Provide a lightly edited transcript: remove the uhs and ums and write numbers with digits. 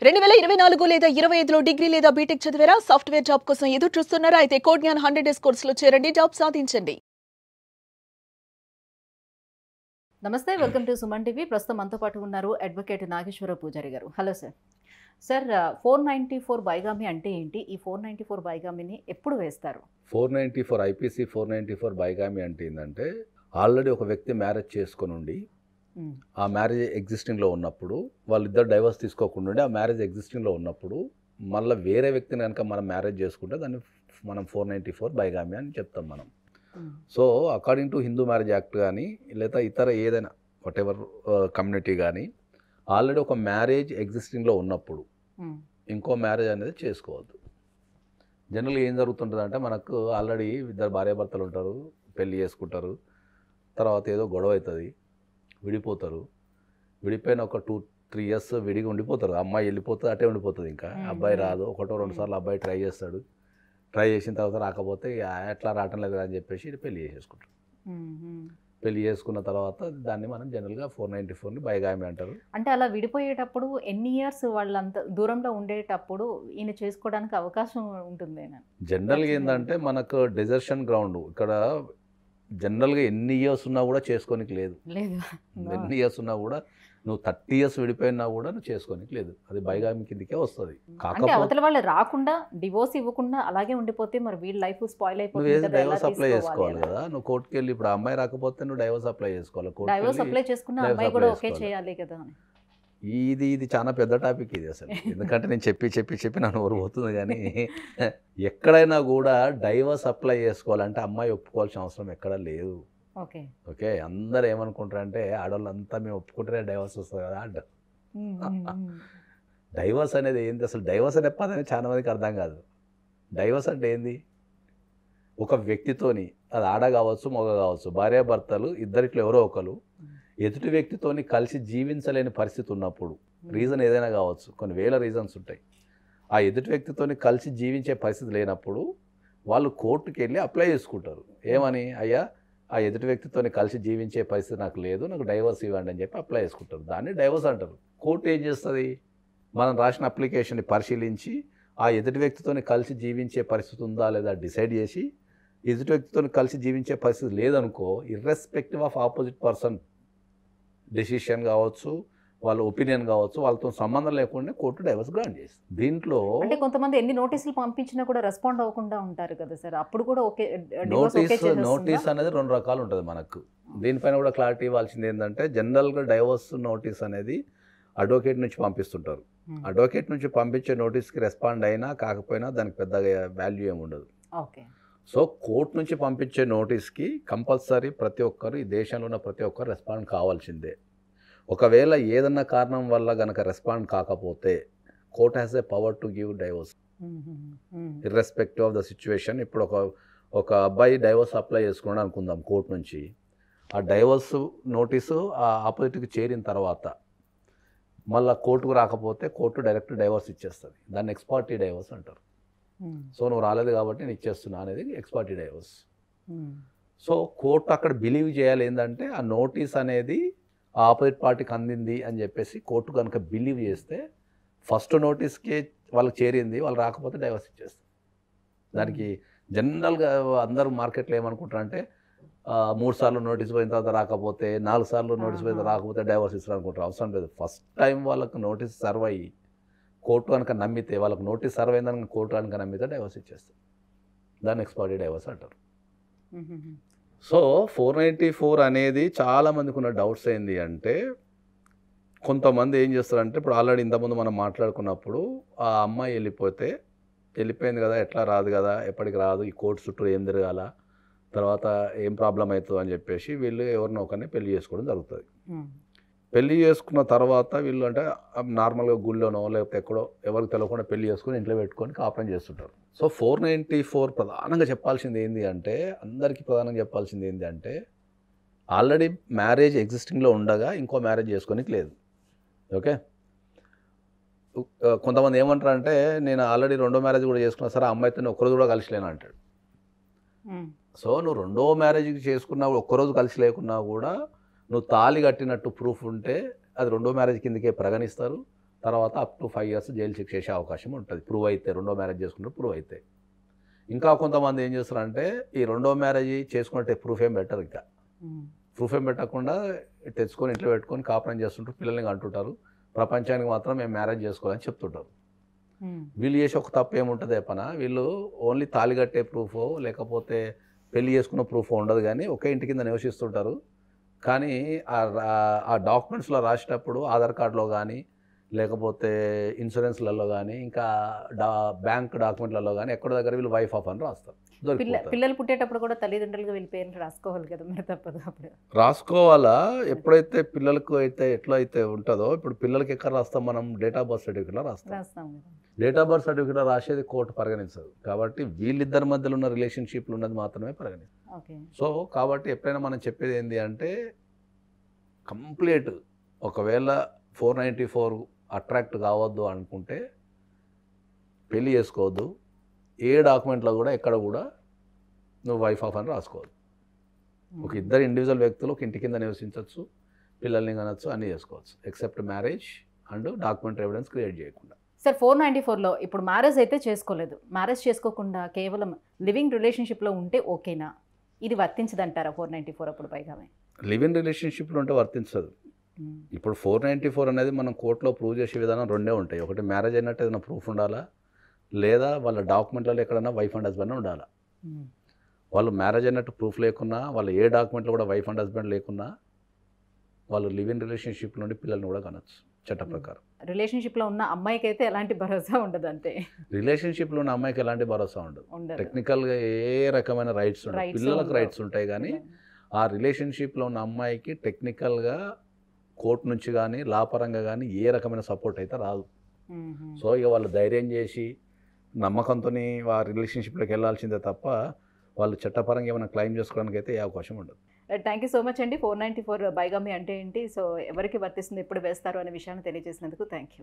2024 లేదా 25లో డిగ్రీ లేదా బీటెక్ చదివారా? సాఫ్ట్వేర్ జాబ్ కోసం ఎదురు చూస్తున్నారా? అయితే కోడ్ జ్ఞాన్ 100 డేస్ కోర్సులో చేరండి, జాబ్ సాధించండి. నమస్తే, వెల్కమ్ టు సుమన్ టీవీ. ప్రస్తుతం మనతో పాటు ఉన్నారు అడ్వకేట్ నాగేశ్వర పూజారి గారు. Hello sir. సార్, 494 బైగామి అంటే ఏంటి? ఈ 494 బైగామిని ఎప్పుడు వేస్తారు? 494 ఐపీసీ 494 బైగామి అంటే ఏంటంటే, ఆల్రెడీ ఒక వ్యక్తి మ్యారేజ్ చేసుకొని ఉండి ఆ మ్యారేజ్ ఎగ్జిస్టింగ్లో ఉన్నప్పుడు వాళ్ళిద్దరు డైవర్స్ తీసుకోకుండా ఉండి ఆ మ్యారేజ్ ఎగ్జిస్టింగ్లో ఉన్నప్పుడు మళ్ళీ వేరే వ్యక్తిని కనుక మనం మ్యారేజ్ చేసుకుంటే దాన్ని మనం 494 బైగామి అని చెప్తాం మనం. So according to Hindu marriage act కానీ లేదా ఇతర ఏదైనా వాట్ ఎవర్ కమ్యూనిటీ కానీ ఆల్రెడీ ఒక మ్యారేజ్ ఎగ్జిస్టింగ్లో ఉన్నప్పుడు ఇంకో మ్యారేజ్ అనేది చేసుకోవద్దు. జనరల్గా ఏం జరుగుతుంటుంది అంటే, మనకు ఆల్రెడీ ఇద్దరు భార్యాభర్తలు ఉంటారు, పెళ్ళి చేసుకుంటారు, తర్వాత ఏదో గొడవ అవుతుంది, విడిపోతారు. విడిపోయిన ఒక 2-3 ఇయర్స్ విడిగా ఉండిపోతారు. అమ్మాయి వెళ్ళిపోతుంది, అటే ఉండిపోతుంది. ఇంకా అబ్బాయి రాదు. 1-2 సార్లు అబ్బాయి ట్రై చేస్తాడు. ట్రై చేసిన తర్వాత రాకపోతే ఎట్లా రావటం లేదు అని చెప్పేసి పెళ్లి చేసేసుకుంటారు. పెళ్లి చేసుకున్న తర్వాత దాన్ని మనం జనరల్గా 494ని బైగామి అంటారు. అంటే అలా విడిపోయేటప్పుడు ఎన్ని ఇయర్స్ వాళ్ళంత దూరంలో ఉండేటప్పుడు ఈయన చేసుకోవడానికి అవకాశం ఉంటుంది? జనరల్గా ఏంటంటే, మనకు డెజర్షన్ గ్రౌండ్ ఇక్కడ జనరల్గా ఎన్ని ఇయర్స్ ఉన్నా కూడా చేసుకోనికి లేదు. ఎన్ని ఇయర్స్ ఉన్నా కూడా నువ్వు 30 ఇయర్స్ విడిపోయినా కూడా నువ్వు చేసుకోనికి లేదు. అది బైగామి కిందకే వస్తుంది. కాకపోతే అవతల వాళ్ళు రాకుండా డివోర్స్ ఇవ్వకుండా అలాగే ఉండిపోతే మరి వీళ్ళ లైఫ్ స్పాయిల్ అయిపోతుంది. నువ్వు డైవర్స్ అప్లై చేసుకోవాలి కదా. నువ్వు కోర్టుకి వెళ్ళి, ఇప్పుడు అమ్మాయి రాకపోతే నువ్వు డైవర్స్ అప్లై చేసుకోవాలి. డైవర్స్ అప్లై చేసుకున్న అమ్మాయి కూడా ఓకే చేయాలి కదా. ఇది చాలా పెద్ద టాపిక్ ఇది అసలు. ఎందుకంటే నేను చెప్పి నన్ను ఊరు పోతుంది. కానీ ఎక్కడైనా కూడా డైవర్స్ అప్లై చేసుకోవాలంటే అమ్మాయి ఒప్పుకోవాల్సిన అవసరం ఎక్కడా లేదు. ఓకే, అందరు ఏమనుకుంటారంటే ఆడవాళ్ళంతా మేము ఒప్పుకుంటేనే డైవర్స్ వస్తుంది కదా అంటారు. డైవర్స్ అనేది ఏంది అసలు? డైవర్స్ అనే పదమే చాలా మందికి అర్థం కాదు. డైవర్స్ అంటే ఏంది? ఒక వ్యక్తితోని, అది ఆడ కావచ్చు మగ కావచ్చు, భార్యాభర్తలు ఇద్దరిట్లో ఎవరో ఒకరు ఎదుటి వ్యక్తితోని కలిసి జీవించలేని పరిస్థితి ఉన్నప్పుడు, రీజన్ ఏదైనా కావచ్చు, కొన్ని వేల రీజన్స్ ఉంటాయి. ఆ ఎదుటి వ్యక్తితోని కలిసి జీవించే పరిస్థితి లేనప్పుడు వాళ్ళు కోర్టుకి వెళ్ళి అప్లై చేసుకుంటారు. ఏమని? అయ్యా, ఆ ఎదుటి వ్యక్తితోని కలిసి జీవించే పరిస్థితి నాకు లేదు, నాకు డైవర్స్ ఇవ్వండి అని చెప్పి అప్లై చేసుకుంటారు. దాన్ని డైవర్స్ అంటారు. కోర్టు ఏం చేస్తుంది? మనం రాసిన అప్లికేషన్ని పరిశీలించి ఆ ఎదుటి వ్యక్తితోని కలిసి జీవించే పరిస్థితి ఉందా లేదా డిసైడ్ చేసి, ఎదుటి వ్యక్తితో కలిసి జీవించే పరిస్థితి లేదనుకో, irrespective of opposite person decision కావచ్చు, వాళ్ళ ఒపీనియన్ కావచ్చు, వాళ్ళతో సంబంధం లేకుండా కోర్టు డైవర్స్ గ్రాంట్ చేస్తుంది. దీంట్లో అంటే కొంతమంది ఎన్ని నోటీసులు పంపించినా కూడా రెస్పాండ్ అవ్వకుండా ఉంటారు కదా సార్, అప్పుడు కూడా ఓకే. నోటీస్ అనేది 2 రకాలు ఉంటుంది మనకు. దీనిపైన కూడా క్లారిటీ ఇవ్వాల్సింది ఏంటంటే, జనరల్గా డైవర్స్ నోటీస్ అనేది అడ్వకేట్ నుంచి పంపిస్తుంటారు. అడ్వకేట్ నుంచి పంపించే నోటీస్కి రెస్పాండ్ అయినా కాకపోయినా దానికి పెద్దగా వాల్యూ ఏమి ఉండదు. సో కోర్టు నుంచి పంపించే నోటీస్కి కంపల్సరీ ప్రతి ఒక్కరు, ఈ దేశంలో ఉన్న ప్రతి ఒక్కరు రెస్పాండ్ కావాల్సిందే. ఒకవేళ ఏదన్నా కారణం వల్ల కనుక రెస్పాండ్ కాకపోతే court has a power to give divorce irrespective of the situation. ఇప్పుడు ఒక అబ్బాయి డైవర్స్ అప్లై చేసుకున్నాడు అనుకుందాం కోర్టు నుంచి. ఆ డైవర్స్ నోటీసు ఆ ఆపోజిట్కి చేరిన తర్వాత మళ్ళీ కోర్టుకు రాకపోతే కోర్టు డైరెక్ట్ డైవర్స్ ఇచ్చేస్తుంది. దాన్ని ఎక్స్ పార్టీ డైవర్స్ అంటారు. సో నువ్వు రాలేదు కాబట్టి నేను ఇచ్చేస్తున్నా అనేది X party divorce. So court అక్కడ బిలీవ్ చేయాలి ఏంటంటే, ఆ నోటీస్ అనేది ఆ ఆపోజిట్ పార్టీకి అందింది అని చెప్పేసి కోర్టు కనుక బిలీవ్ చేస్తే ఫస్ట్ నోటీస్కి వాళ్ళకి చేరింది, వాళ్ళు రాకపోతే డైవర్స్ ఇచ్చేస్తారు. దానికి జనరల్గా అందరూ మార్కెట్లో ఏమనుకుంటారంటే, 3 సార్లు నోటీస్ పోయిన తర్వాత రాకపోతే, 4 సార్లు నోటీస్ పోయిన రాకపోతే డైవర్స్ ఇస్తారు అనుకుంటారు. అవసరం లేదు. ఫస్ట్ టైం వాళ్ళకు నోటీస్ సర్వ్ అయ్యి కోర్టు కనుక నమ్మితే, వాళ్ళకి నోటీస్ సర్వ్ అయిందని కోర్టు కనుక నమ్మితే డైవర్స్ ఇచ్చేస్తారు. దాన్ని ఎక్స్పార్టీ డైవర్స్ అంటారు. సో 494 అనేది చాలామందికి ఉన్న డౌట్స్ ఏంటి అంటే, కొంతమంది ఏం చేస్తారంటే, ఇప్పుడు ఆల్రెడీ ఇంతకుముందు మనం మాట్లాడుకున్నప్పుడు ఆ అమ్మాయి వెళ్ళిపోయింది కదా, ఎట్లా రాదు కదా, ఎప్పటికి రాదు, ఈ కోర్టు చుట్టూ ఏం తిరగాల, తర్వాత ఏం ప్రాబ్లం అవుతుంది అని చెప్పేసి వీళ్ళు ఎవరినో ఒకరిని పెళ్లి చేసుకోవడం జరుగుతుంది. పెళ్లి చేసుకున్న తర్వాత వీళ్ళు అంటే నార్మల్గా గుళ్ళోనో లేకపోతే ఎక్కడో ఎవరికి తెలియకుండా పెళ్లి చేసుకుని ఇంట్లో పెట్టుకొని కాపురం చేస్తుంటారు. సో 494 ప్రధానంగా చెప్పాల్సింది ఏంటి అంటే, అందరికీ ప్రధానంగా చెప్పాల్సింది ఏంటి అంటే, ఆల్రెడీ మ్యారేజ్ ఎగ్జిస్టింగ్లో ఉండగా ఇంకో మ్యారేజ్ చేసుకోనికి లేదు. ఓకే, కొంతమంది ఏమంటారంటే, నేను ఆల్రెడీ 2వ మ్యారేజ్ కూడా చేసుకున్నా సరే, ఆ అమ్మాయితో ఒక్కరోజు కూడా కలిసి లేను అంటాడు. సో నువ్వు 2వ మ్యారేజ్కి చేసుకున్నా ఒక్కరోజు కలిసి లేకున్నా కూడా నువ్వు తాళి కట్టినట్టు ప్రూఫ్ ఉంటే అది 2వ మ్యారేజ్ కిందకే పరిగణిస్తారు. తర్వాత అప్ టు 5 years జైలు శిక్ష చేసే అవకాశం ఉంటుంది ప్రూవ్ అయితే, రెండో మ్యారేజ్ చేసుకుంటే ప్రూవ్ అయితే. ఇంకా కొంతమంది ఏం చేస్తారంటే ఈ రెండో మ్యారేజ్ చేసుకుంటే ప్రూఫ్ ఏం పెట్టరు, ఇంకా ప్రూఫ్ ఏం పెట్టకుండా తెచ్చుకొని ఇంట్లో పెట్టుకొని కాపురం చేస్తుంటారు, పిల్లల్ని అంటుంటారు, ప్రపంచానికి మాత్రం మేము మ్యారేజ్ చేసుకోవాలని చెప్తుంటారు. వీళ్ళు చేసే ఒక తప్పు ఏముంటుంది పన, వీళ్ళు ఓన్లీ తాళి కట్టే ప్రూఫో లేకపోతే పెళ్లి చేసుకున్న ప్రూఫ్ ఉండదు, కానీ ఒకే ఇంటి కింద నివసిస్తుంటారు. కానీ ఆ డాక్యుమెంట్స్లో రాసేటప్పుడు ఆధార్ కార్డులో కానీ లేకపోతే ఇన్సూరెన్స్లలో కానీ ఇంకా బ్యాంక్ డాక్యుమెంట్లలో కానీ ఎక్కడ దగ్గర వీళ్ళు వైఫ్ ఆఫ్ అని రాస్తారు. పిల్లలు పుట్టేటప్పుడు కూడా తల్లిదండ్రులుగా వీళ్ళ పేరెంట్ రాసుకోవాలి కదా, మరి తప్పదు అప్పుడు రాసుకోవాలా. ఎప్పుడైతే పిల్లలకు అయితే ఎట్లా అయితే ఉంటుందో, ఇప్పుడు పిల్లలకి ఎక్కడ రాస్తాం మనం, డేట్ ఆఫ్ బర్త్ సర్టిఫికేట్లో రాస్తాం. డేట్ ఆఫ్ బర్త్ సర్టిఫికేట్లో రాసేది కోర్టు పరిగణించదు, కాబట్టి వీళ్ళిద్దరి మధ్యలో ఉన్న రిలేషన్షిప్లు ఉన్నది మాత్రమే పరిగణిస్తుంది. సో కాబట్టి ఎప్పుడైనా మనం చెప్పేది ఏంటి అంటే కంప్లీట్ ఒకవేళ 494 అట్రాక్ట్ కావద్దు అనుకుంటే పెళ్ళి చేసుకోవద్దు, ఏ డాక్యుమెంట్లో కూడా ఎక్కడ కూడా నువ్వు వైఫ్ ఆఫ్ అని రాసుకోవద్దు. ఒక ఇద్దరు ఇండివిజువల్ వ్యక్తులు ఒక ఇంటి కింద నివసించవచ్చు, పిల్లల్ని కనొచ్చు, అన్నీ చేసుకోవచ్చు, except marriage and document evidence create చేయకుండా. సార్ 494లో ఇప్పుడు మ్యారేజ్ అయితే చేసుకోలేదు, మ్యారేజ్ చేసుకోకుండా కేవలం లివింగ్ రిలేషన్షిప్లో ఉంటే ఓకేనా, ఇది వర్తించదంటారా 494 అప్పుడు పైగా? లివింగ్ రిలేషన్షిప్లో ఉంటే వర్తించదు. ఇప్పుడు 494 అనేది మనం కోర్టులో ప్రూవ్ చేసే విధానం రెండే ఉంటాయి. ఒకటి మ్యారేజ్ అయినట్టు ఏదైనా ప్రూఫ్ ఉండాలా, లేదా వాళ్ళ డాక్యుమెంట్లలో ఎక్కడైనా వైఫ్ అండ్ హస్బెండ్ ఉండాలా. వాళ్ళు మ్యారేజ్ అయినట్టు ప్రూఫ్ లేకున్నా, వాళ్ళు ఏ డాక్యుమెంట్లో కూడా వైఫ్ అండ్ హస్బెండ్ లేకున్నా వాళ్ళు లివింగ్ రిలేషన్షిప్ నుండి పిల్లల్ని కూడా కనొచ్చు చట్ట ప్రకారం. రిలేషన్షిప్లో ఉన్న అమ్మాయికి అయితే ఎలాంటి భరోసా ఉండదు, అంతే. రిలేషన్షిప్లో ఉన్న అమ్మాయికి ఎలాంటి భరోసా ఉండదు. టెక్నికల్గా ఏ రకమైన రైట్స్ ఉండవు, పిల్లలకు రైట్స్ ఉంటాయి, కానీ ఆ రిలేషన్షిప్లో ఉన్న అమ్మాయికి టెక్నికల్గా కోర్టు నుంచి కానీ లాపరంగా కానీ ఏ రకమైన సపోర్ట్ అయితే రాదు. సో ఇక వాళ్ళు ధైర్యం చేసి నమ్మకంతో ఆ రిలేషన్షిప్లోకి వెళ్ళాల్సిందే తప్ప వాళ్ళు చట్టపరంగా ఏమైనా క్లెయిమ్ చేసుకోవడానికి అయితే ఏ అవకాశం ఉండదు. థ్యాంక్ యూ సో మచ్ అండి. 494 బైగామి అంటే ఏంటి, సో ఎవరికి వర్తిస్తుంది, ఎప్పుడు వేస్తారు అనే విషయాన్ని తెలియజేసినందుకు థ్యాంక్ యూ.